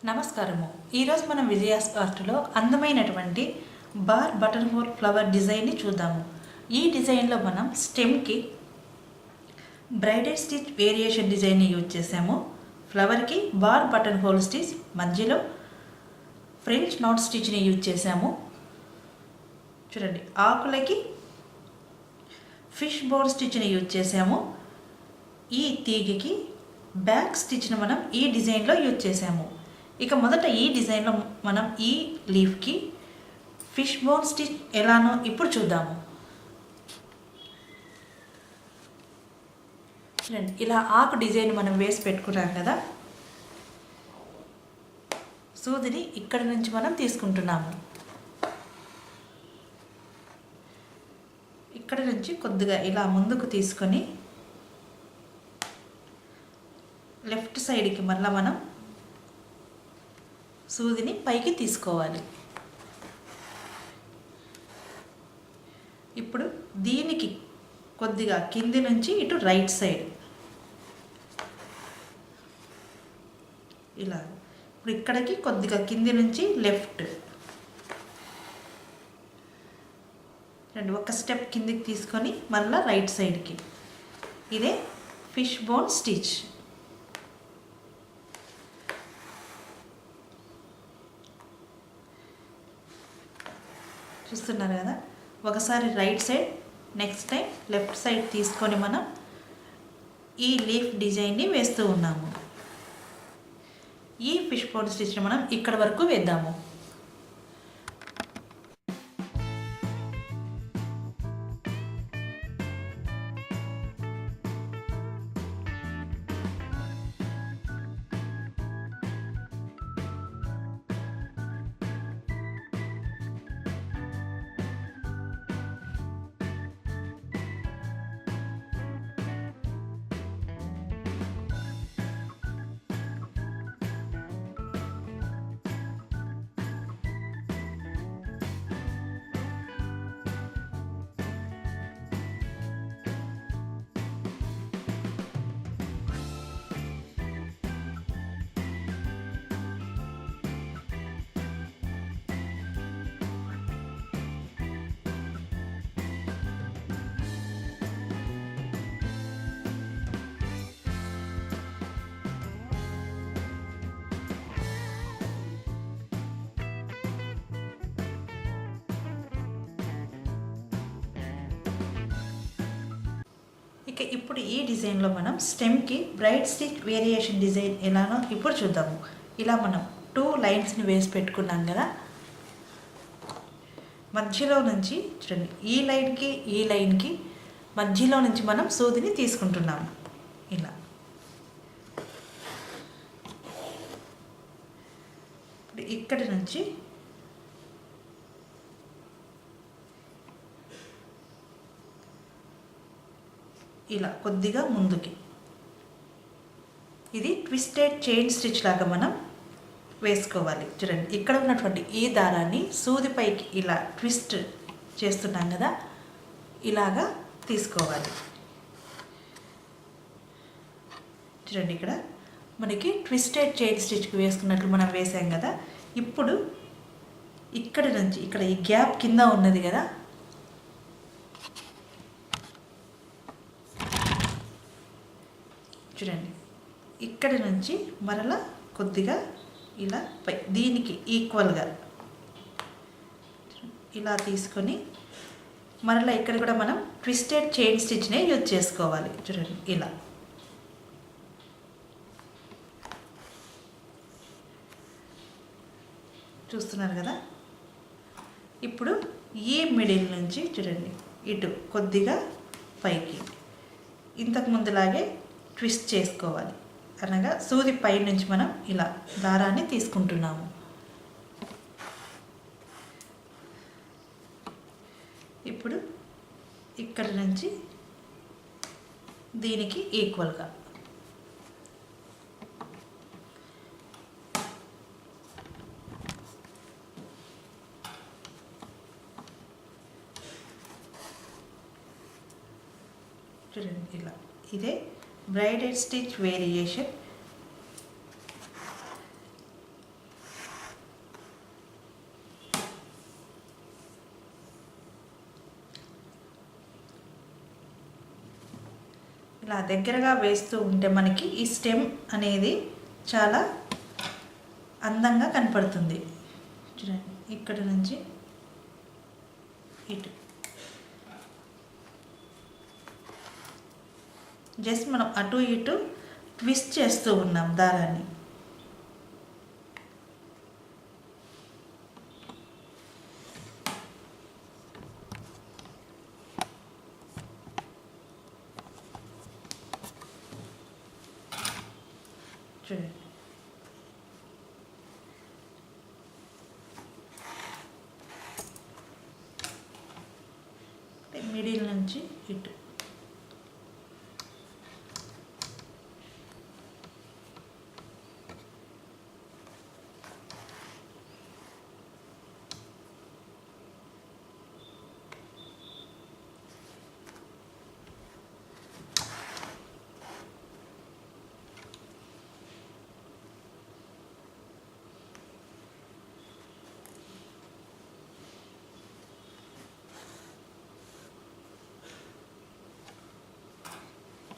నమస్కారము. ఈరోజు మనం విజయాస్ ఆర్ట్లో అందమైనటువంటి బార్ బటన్ హోల్ ఫ్లవర్ డిజైన్ని చూద్దాము. ఈ డిజైన్లో మనం స్టెమ్కి బ్రైడెడ్ స్టిచ్ వేరియేషన్ డిజైన్ని యూజ్ చేసాము. ఫ్లవర్కి బార్ బటన్ హోల్ స్టిచ్, మధ్యలో ఫ్రెంచ్ నాట్ స్టిచ్ని యూజ్ చేసాము. చూడండి, ఆకులకి ఫిష్ బోన్ స్టిచ్ని యూజ్ చేసాము. ఈ తీగకి బ్యాక్ స్టిచ్ని మనం ఈ డిజైన్లో యూజ్ చేసాము. ఇక మొదట ఈ డిజైన్లో మనం ఈ లీఫ్కి ఫిష్ బోన్ స్టిచ్ ఎలానో ఇప్పుడు చూద్దాము. చూడండి, ఇలా ఆకు డిజైన్ మనం వేసి పెట్టుకున్నాం కదా, సూదిని ఇక్కడ నుంచి మనం తీసుకుంటున్నాము. ఇక్కడ నుంచి కొద్దిగా ఇలా ముందుకు తీసుకొని లెఫ్ట్ సైడ్కి మళ్ళీ మనం సూదిని పైకి తీసుకోవాలి. ఇప్పుడు దీనికి కొద్దిగా కింది నుంచి ఇటు రైట్ సైడ్ ఇలా, ఇప్పుడు ఇక్కడికి కొద్దిగా కింది నుంచి లెఫ్ట్ రెండు ఒక స్టెప్ కిందికి తీసుకొని మళ్ళీ రైట్ సైడ్కి. ఇదే ఫిష్ బోన్ స్టిచ్. చూస్తున్నారు కదా, ఒకసారి right side, next time left side తీసుకొని మనం ఈ లీఫ్ డిజైన్ని వేస్తూ ఉన్నాము. ఈ ఫిష్ బోన్ స్టిచ్ని మనం ఇక్కడ వరకు వేద్దాము. ఇక ఇప్పుడు ఈ డిజైన్లో మనం స్టెమ్కి బ్రైడ్ స్టిచ్ వేరియేషన్ డిజైన్ ఎలానో ఇప్పుడు చూద్దాము. ఇలా మనం 2 లైన్స్ని వేసి పెట్టుకున్నాం కదా, మధ్యలో నుంచి చూడండి, ఈ లైన్కి మధ్యలో నుంచి మనం సూదిని తీసుకుంటున్నాము. ఇలా ఇప్పుడు ఇక్కడి నుంచి ఇలా కొద్దిగా ముందుకి, ఇది ట్విస్టెడ్ చైన్ స్టిచ్ లాగా మనం వేసుకోవాలి. చూడండి, ఇక్కడ ఉన్నటువంటి ఈ దారాన్ని సూదిపైకి ఇలా ట్విస్ట్ చేస్తున్నాం కదా, ఇలాగా తీసుకోవాలి. చూడండి, ఇక్కడ మనకి ట్విస్టెడ్ చైన్ స్టిచ్కి వేసుకున్నట్లు మనం వేసాం కదా. ఇప్పుడు ఇక్కడి నుంచి ఇక్కడ ఈ గ్యాప్ కింద ఉన్నది కదా, చూడండి, ఇక్కడి నుంచి మరలా కొద్దిగా ఇలా దీనికి ఈక్వల్గా ఇలా తీసుకొని మరలా ఇక్కడ కూడా మనం ట్విస్టెడ్ చైన్ స్టిచ్నే యూజ్ చేసుకోవాలి. చూడండి, ఇలా చూస్తున్నారు కదా. ఇప్పుడు ఈ మిడిల్ నుంచి చూడండి ఇటు కొద్దిగా పైకి ఇంతకు ముందులాగే ట్విస్ట్ చేసుకోవాలి. అనగా సూది పై నుంచి మనం ఇలా దారాన్ని తీసుకుంటున్నాము. ఇప్పుడు ఇక్కడ నుంచి దీనికి ఈక్వల్గా చూడండి, ఇలా ఇదే braided stitch variation. ఇలా దగ్గరగా వేస్తూ ఉంటే మనకి ఈ స్టెమ్ అనేది చాలా అందంగా కనపడుతుంది. చూడండి, ఇక్కడ నుంచి ఇటు జస్ట్ మనం అటు ఇటు ట్విస్ట్ చేస్తూ ఉన్నాం దారాన్ని. చూడండి, మిడిల్ నుంచి ఇటు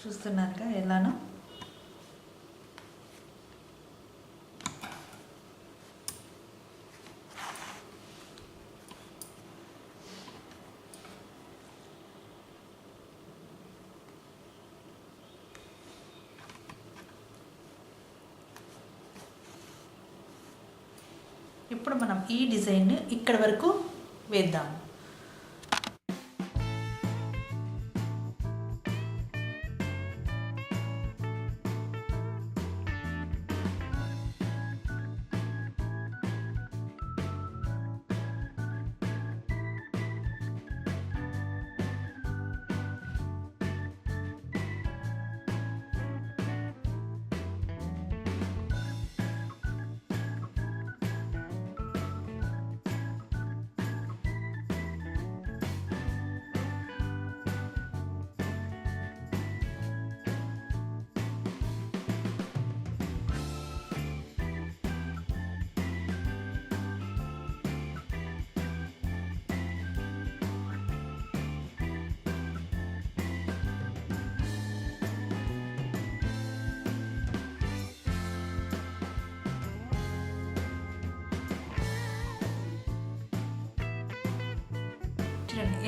చూస్తున్నారుగా ఎలానో. ఇప్పుడు మనం ఈ డిజైన్ ఇక్కడ వరకు వేద్దాము.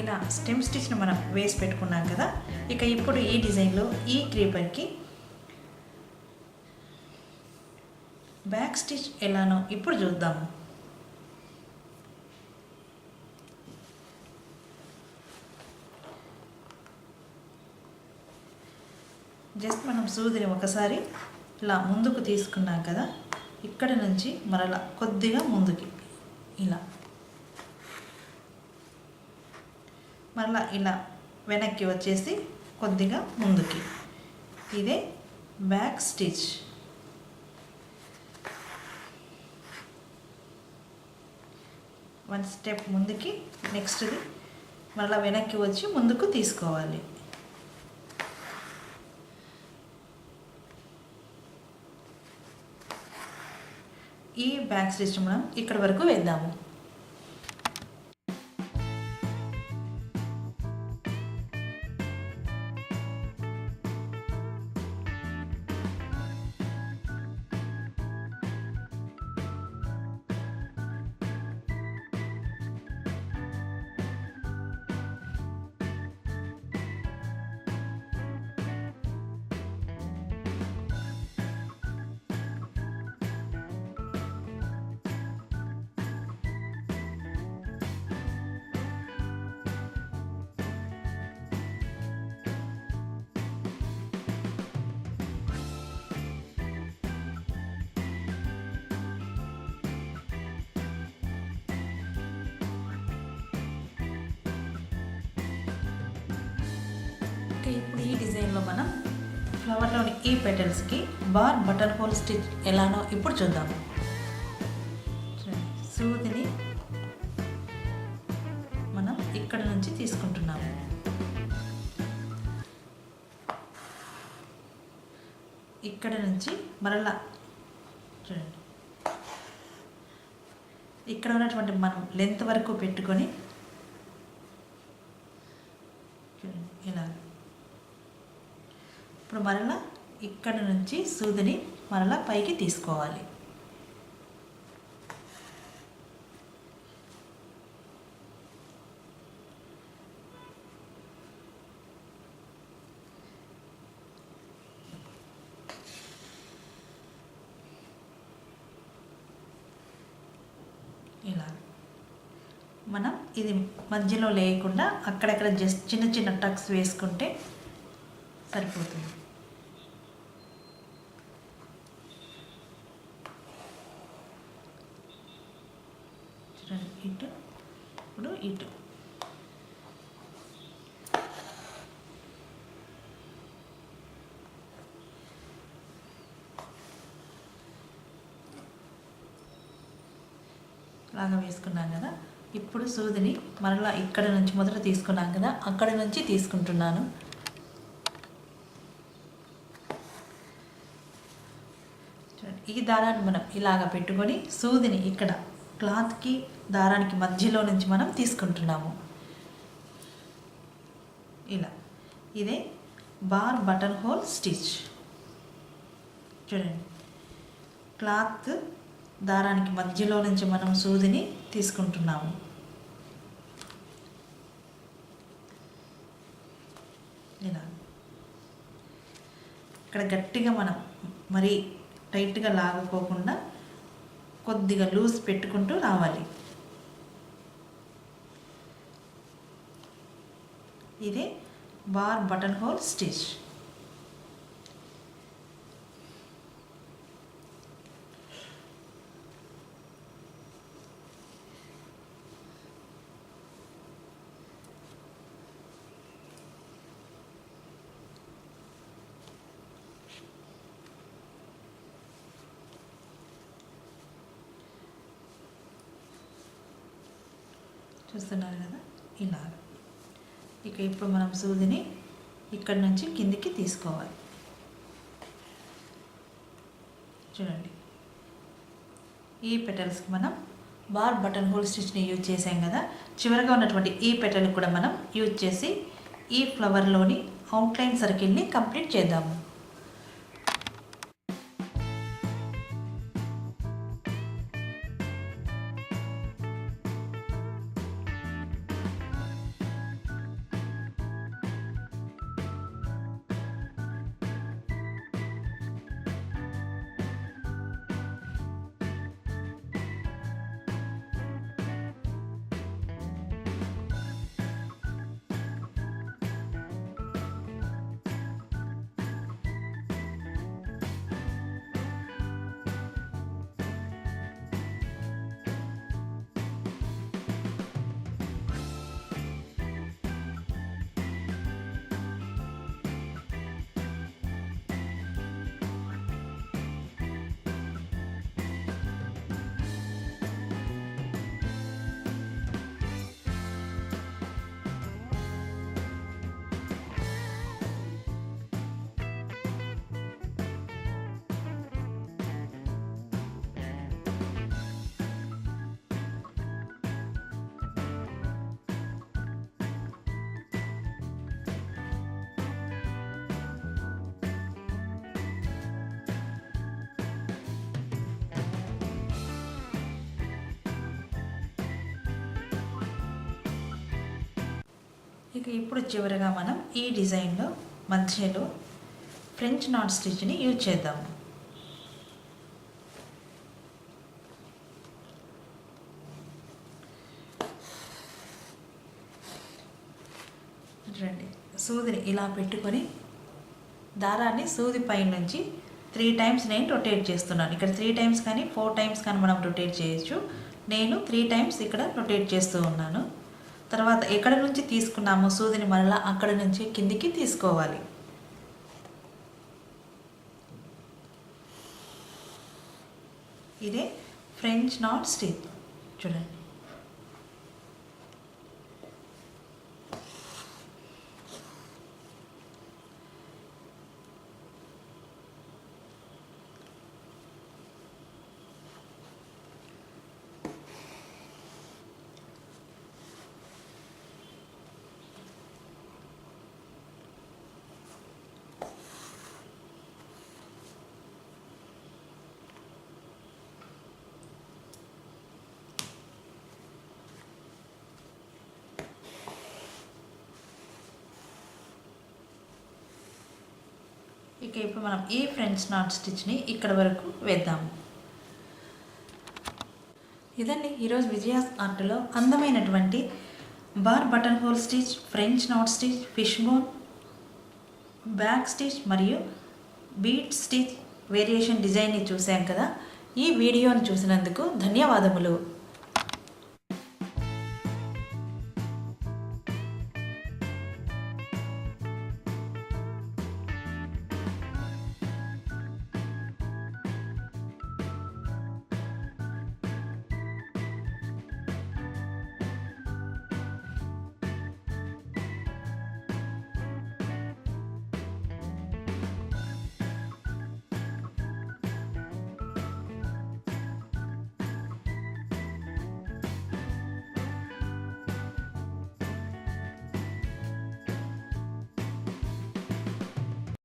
ఇలా స్టెమ్ స్టిచ్ను మనం వేసి పెట్టుకున్నాం కదా. ఇక ఇప్పుడు ఈ డిజైన్లో ఈ క్రీపర్కి బ్యాక్ స్టిచ్ ఎలానో ఇప్పుడు చూద్దాము. జస్ట్ మనం సూదిని ఒకసారి ఇలా ముందుకు తీసుకున్నాం కదా, ఇక్కడ నుంచి మరలా కొద్దిగా ముందుకి ఇలా, మరలా ఇలా వెనక్కి వచ్చేసి కొద్దిగా ముందుకి, ఇదే బ్యాక్ స్టిచ్. వన్ స్టెప్ ముందుకి, నెక్స్ట్ది మరలా వెనక్కి వచ్చి ముందుకు తీసుకోవాలి. ఈ బ్యాక్ స్టిచ్ మనం ఇక్కడ వరకు వేద్దాము. ఇప్పుడు ఈ డిజైన్లో మనం ఫ్లవర్లోని ఈ పెటల్స్కి బటన్ హోల్ స్టిచ్ ఎలానో ఇప్పుడు చూద్దాము. సూదిని మనం ఇక్కడ నుంచి తీసుకుంటున్నాము. ఇక్కడ నుంచి మరలా చూడండి, ఇక్కడ ఉన్నటువంటి మనం లెంత్ వరకు పెట్టుకొని ఇలా ఇప్పుడు మరలా ఇక్కడ నుంచి సూదిని మరలా పైకి తీసుకోవాలి. ఇలా మనం ఇది మధ్యలో లేకుండా అక్కడక్కడ జస్ట్ చిన్న చిన్న టక్స్ వేసుకుంటే సరిపోతుంది. చూడండి, ఇటు ఇప్పుడు ఇటు లాగా వేసుకున్నాం కదా. ఇప్పుడు సూదిని మరలా ఇక్కడ నుంచి మొదట తీసుకున్నాం కదా, అక్కడ నుంచి తీసుకుంటున్నాను. ఈ దారాన్ని మనం ఇలాగ పెట్టుకొని సూదిని ఇక్కడ క్లాత్కి దారానికి మధ్యలో నుంచి మనం తీసుకుంటున్నాము. ఇలా ఇదే బార్ బటన్ హోల్ స్టిచ్. చూడండి, క్లాత్ దారానికి మధ్యలో నుంచి మనం సూదిని తీసుకుంటున్నాము. ఇలా ఇక్కడ గట్టిగా మనం మరీ టైట్గా లాగకోకుండా కొద్దిగా లూజ్ పెట్టుకుంటూ రావాలి. ఇదే బార్ బటన్ హోల్ స్టిచ్. చూస్తున్నారు కదా, ఇలా. ఇక ఇప్పుడు మనం సూదిని ఇక్కడి నుంచి కిందికి తీసుకోవాలి. చూడండి, ఈ పెటల్స్కి మనం బార్ బటన్ హోల్ స్టిచ్ని యూజ్ చేసాం కదా. చివరిగా ఉన్నటువంటి ఈ పెటల్ కూడా మనం యూజ్ చేసి ఈ ఫ్లవర్లోని అవుట్లైన్ సర్కిల్ని కంప్లీట్ చేద్దాము. ఇక ఇప్పుడు చివరగా మనం ఈ డిజైన్లో మధ్యలో ఫ్రెంచ్ నాట్ స్టిచ్ని యూజ్ చేద్దాము. చూడండి, సూదిని ఇలా పెట్టుకొని దారాన్ని సూది పై నుంచి 3 టైమ్స్ నేను రొటేట్ చేస్తున్నాను. ఇక్కడ 3 టైమ్స్ కానీ 4 టైమ్స్ కానీ మనం రొటేట్ చేయొచ్చు. నేను 3 టైమ్స్ ఇక్కడ రొటేట్ చేస్తూ ఉన్నాను. తర్వాత ఎక్కడ నుంచి తీసుకున్నామో సూదిని మరలా అక్కడ నుంచి కిందికి తీసుకోవాలి. ఇదే ఫ్రెంచ్ నాట్ స్టిచ్. చూడండి, ఇక ఇప్పుడు మనం ఈ ఫ్రంట్ నాట్ స్టిచ్ని ఇక్కడ వరకు వేద్దాము. ఇదండి ఈరోజు విజయాస్ ఆర్ట్లో అందమైనటువంటి bar button whole stitch, French knot stitch, fish bone, back stitch మరియు బీట్ స్టిచ్ వేరియేషన్ డిజైన్ని చూసాం కదా. ఈ వీడియోని చూసినందుకు ధన్యవాదములు.